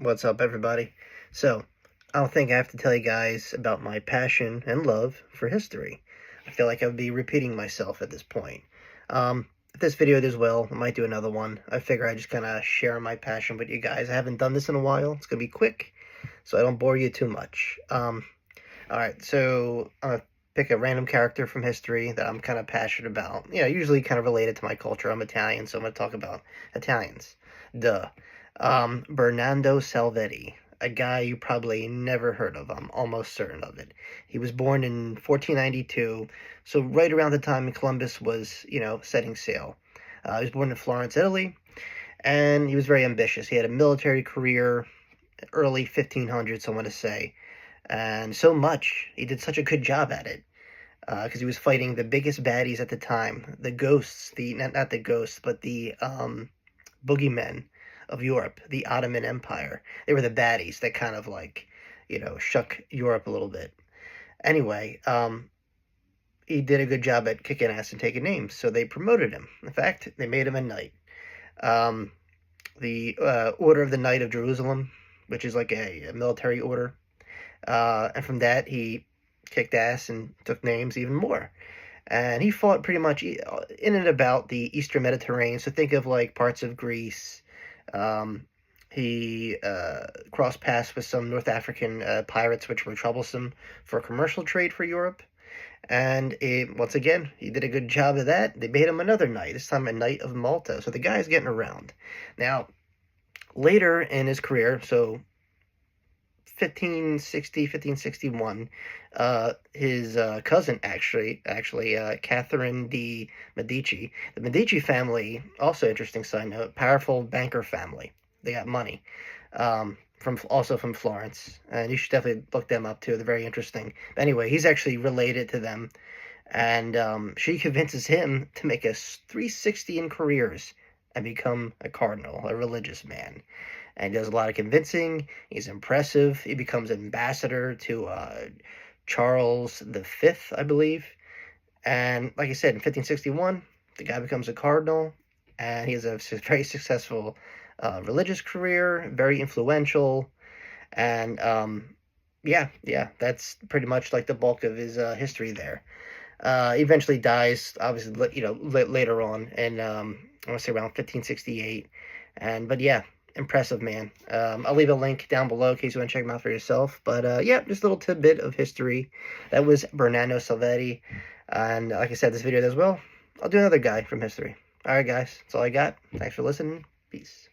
What's up, everybody? So, I don't think I have to tell you guys about my passion and love for history. I feel like I would be repeating myself at this point. If this video does well, I might do another one. I figure I just kind of share my passion with you guys. I haven't done this in a while. It's going to be quick, so I don't bore you too much. Alright, so I'm going to pick a random character from history that I'm kind of passionate about. Usually kind of related to my culture. I'm Italian, so I'm going to talk about Italians. Duh. Bernardo Salviati, a guy you probably never heard of. I'm almost certain of it. He was born in 1492, so right around the time Columbus was, setting sail. He was born in Florence, Italy, and he was very ambitious. He had a military career, early 1500s, I want to say, and so much. He did such a good job at it because he was fighting the biggest baddies at the time, the ghosts, not the ghosts, but the boogeymen of Europe, the Ottoman Empire. They were the baddies that kind of shook Europe a little bit. Anyway, he did a good job at kicking ass and taking names, so they promoted him. In fact, they made him a knight. The Order of the Knight of Jerusalem, which is like a military order. And from that, he kicked ass and took names even more. And he fought pretty much in and about the Eastern Mediterranean. So think of like parts of Greece. He crossed paths with some North African pirates, which were troublesome for commercial trade for Europe. And once again, he did a good job of that. They made him another knight, this time a Knight of Malta. So the guy's getting around. Now, later in his career, so 1561, his cousin, actually, Catherine de Medici. The Medici family, also interesting side note, powerful banker family. They got money, from Florence, and you should definitely look them up too. They're very interesting. But anyway, he's actually related to them, and she convinces him to make a 360 in careers and become a cardinal, a religious man. And he does a lot of convincing. He's impressive. He becomes ambassador to Charles V, I believe. And like I said, in 1561, the guy becomes a cardinal, and he has a very successful religious career, very influential. And yeah, that's pretty much like the bulk of his history there. He eventually dies, obviously, later on, and I want to say around 1568. But yeah, impressive man. I'll leave a link down below in case you want to check him out for yourself. But yeah, just a little tidbit of history. That was Bernardo Salviati. And like I said, this video does well. I'll do another guy from history. Alright guys, that's all I got. Thanks for listening. Peace.